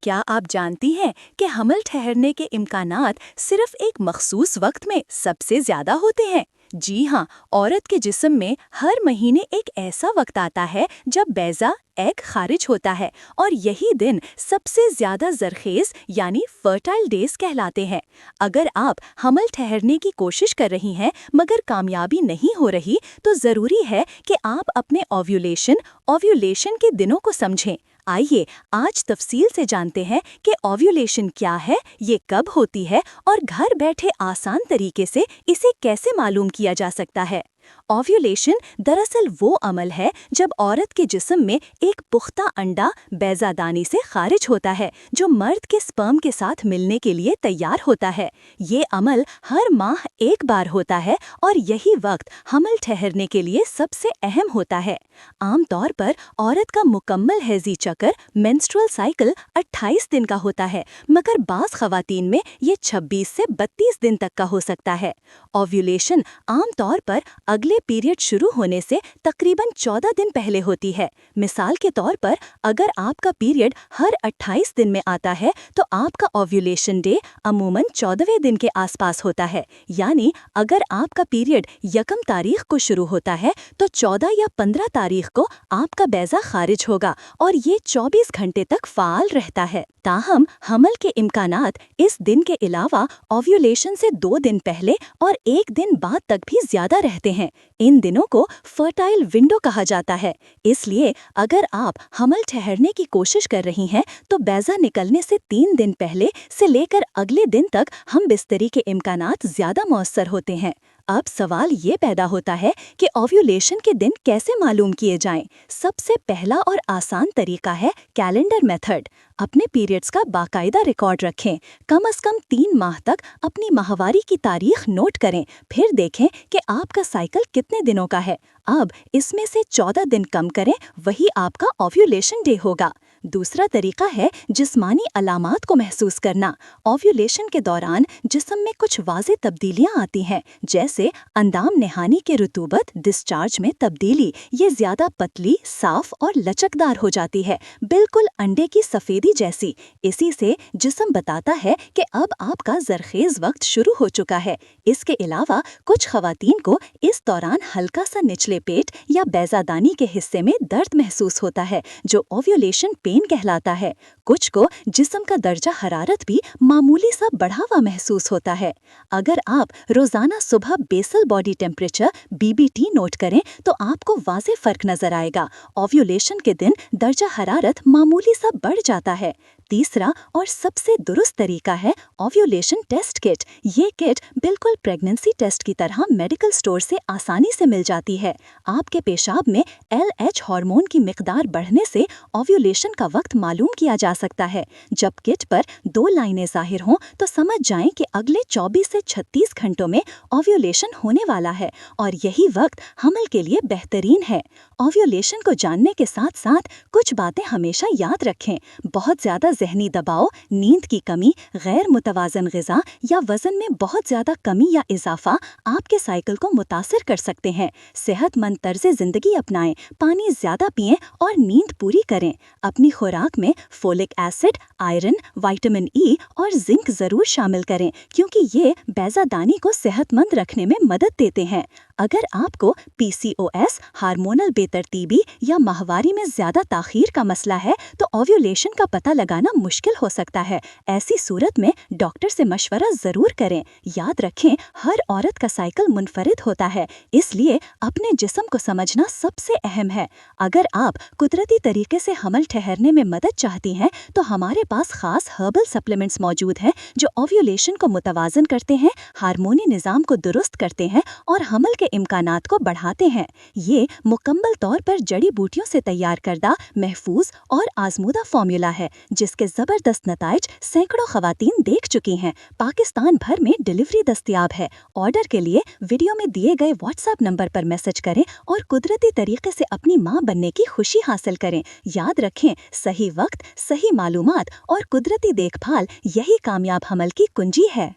کیا آپ جانتی ہیں کہ حمل ٹھہرنے کے امکانات صرف ایک مخصوص وقت میں سب سے زیادہ ہوتے ہیں؟ جی ہاں، عورت کے جسم میں ہر مہینے ایک ایسا وقت آتا ہے جب بیضہ ایگ خارج ہوتا ہے، اور یہی دن سب سے زیادہ زرخیز یعنی فرٹائل ڈیز کہلاتے ہیں۔ اگر آپ حمل ٹھہرنے کی کوشش کر رہی ہیں مگر کامیابی نہیں ہو رہی، تو ضروری ہے کہ آپ اپنے اوویولیشن کے دنوں کو سمجھیں۔ آئیے آج تفصیل سے جانتے ہیں کہ اوویولیشن کیا ہے، یہ کب ہوتی ہے، اور گھر بیٹھے آسان طریقے سے اسے کیسے معلوم کیا جا سکتا ہے۔ اوویولیشن دراصل وہ عمل ہے جب عورت کے جسم میں ایک پختہ انڈا بیضہ دانی سے خارج ہوتا ہے، جو مرد کے سپرم کے ساتھ ملنے کے لیے تیار ہوتا ہے۔ یہ عمل ہر ماہ ایک بار ہوتا ہے، اور یہی وقت حمل ٹھہرنے کے لیے سب سے اہم ہوتا ہے۔ عام طور پر عورت کا مکمل حیضی چکر مینسٹرول سائیکل 28 دن کا ہوتا ہے، مگر بعض خواتین میں یہ 26 سے 32 دن تک کا ہو سکتا ہے۔ اوویولیشن عام طور پر اگلے پیریڈ شروع ہونے سے تقریباً 14 دن پہلے ہوتی ہے۔ مثال کے طور پر، اگر آپ کا پیریڈ ہر 28 دن میں آتا ہے تو آپ کا اوویولیشن ڈے عموماً 14ویں دن کے آس پاس ہوتا ہے۔ یعنی اگر آپ کا پیریڈ 1 تاریخ کو شروع ہوتا ہے تو 14 یا 15 تاریخ کو آپ کا بیضہ خارج ہوگا، اور یہ 24 گھنٹے تک فعال رہتا ہے۔ تاہم حمل کے امکانات اس دن کے علاوہ اوویولیشن سے 2 دن پہلے اور 1 دن بعد تک بھی زیادہ رہتے ہیں۔ ان دنوں کو فرٹائل ونڈو کہا جاتا ہے۔ اس لیے اگر آپ حمل ٹھہرنے کی کوشش کر رہی ہیں تو بیضہ نکلنے سے 3 دن پہلے سے لے کر اگلے دن تک ہم بستری کے امکانات زیادہ مؤثر ہوتے ہیں۔ اب سوال یہ پیدا ہوتا ہے کہ اوویولیشن کے دن کیسے معلوم کیے جائیں؟ سب سے پہلا اور آسان طریقہ ہے کیلنڈر میتھڈ۔ اپنے پیریڈز کا باقاعدہ ریکارڈ رکھیں۔ کم از کم 3 ماہ تک اپنی ماہواری کی تاریخ نوٹ کریں، پھر دیکھیں کہ آپ کا سائیکل کتنے دنوں کا ہے۔ اب اس میں سے 14 دن کم کریں، وہی آپ کا اوویولیشن ڈے ہوگا۔ دوسرا طریقہ ہے جسمانی علامات کو محسوس کرنا۔ اوویولیشن کے دوران جسم میں کچھ واضح تبدیلیاں آتی ہیں، جیسے اندام نہانی کے رطوبت ڈسچارج میں تبدیلی۔ یہ زیادہ پتلی، صاف اور لچکدار ہو جاتی ہے، بالکل انڈے کی سفیدی جیسی۔ اسی سے جسم بتاتا ہے کہ اب آپ کا زرخیز وقت شروع ہو چکا ہے۔ اس کے علاوہ کچھ خواتین کو اس دوران ہلکا سا نچلے پیٹ یا بیضہ دانی کے حصے میں درد محسوس ہوتا ہے، جو اوویولیشن پین کہلاتا ہے۔ کچھ کو جسم کا درجہ حرارت بھی معمولی سا بڑھا ہوا محسوس ہوتا ہے۔ اگر آپ روزانہ صبح basal body temperature BBT note کریں تو آپ کو واضح فرق نظر آئے گا۔ اوویولیشن کے دن درجہ حرارت معمولی سا بڑھ جاتا ہے۔ تیسرا اور سب سے درست طریقہ ہے اوویولیشن ٹیسٹ کٹ۔ یہ کٹ بالکل پریگننسی ٹیسٹ کی طرح میڈیکل سٹور سے آسانی سے مل جاتی ہے۔ آپ کے پیشاب میں LH ہارمون کی مقدار بڑھنے سے اوویولیشن کا وقت معلوم کیا جا سکتا ہے۔ جب کٹ پر 2 لائنیں ظاہر ہوں تو سمجھ جائیں کہ اگلے 24 سے 36 گھنٹوں میں اوویولیشن ہونے والا ہے، اور یہی وقت حمل کے لیے بہترین ہے۔ اوویولیشن کو جاننے کے ساتھ ساتھ کچھ باتیں ہمیشہ یاد رکھیں۔ بہت زیادہ ذہنی دباؤ، نیند کی کمی، غیر متوازن غذا یا وزن میں بہت زیادہ کمی یا اضافہ آپ کے سائیکل کو متاثر کر سکتے ہیں۔ صحت مند طرز زندگی اپنائیں، پانی زیادہ پئیں اور نیند پوری کریں۔ اپنی خوراک میں folic acid, iron, vitamin E اور زنک ضرور شامل کریں، کیونکہ یہ بیضہ دانی کو صحت مند رکھنے میں مدد دیتے ہیں۔ اگر آپ کو PCOS، ہارمونل بے ترتیبی یا ماہواری میں زیادہ تاخیر کا مسئلہ ہے تو اوویولیشن کا پتہ لگانا مشکل ہو سکتا ہے۔ ایسی صورت میں ڈاکٹر سے مشورہ ضرور کریں۔ یاد رکھیں، ہر عورت کا سائیکل منفرد ہوتا ہے، اس لیے اپنے جسم کو سمجھنا سب سے اہم ہے۔ اگر آپ قدرتی طریقے سے حمل ٹھہرنے میں مدد چاہتی ہیں تو ہمارے پاس خاص ہربل سپلیمنٹس موجود ہیں جو اوویولیشن کو متوازن کرتے ہیں، ہارمونی نظام کو درست کرتے ہیں اور حمل کے امکانات کو بڑھاتے ہیں۔ یہ مکمل طور پر جڑی بوٹیوں سے تیار کردہ محفوظ اور آزمودہ فارمولا ہے، جس کے زبردست نتائج سینکڑوں خواتین دیکھ چکی ہیں۔ پاکستان بھر میں ڈیلیوری دستیاب ہے۔ آرڈر کے لیے ویڈیو میں دیے گئے واٹس ایپ نمبر پر میسج کریں اور قدرتی طریقے سے اپنی ماں بننے کی خوشی حاصل کریں۔ یاد رکھیں، صحیح وقت، صحیح معلومات اور قدرتی دیکھ بھال، یہی کامیاب حمل کی کنجی ہے۔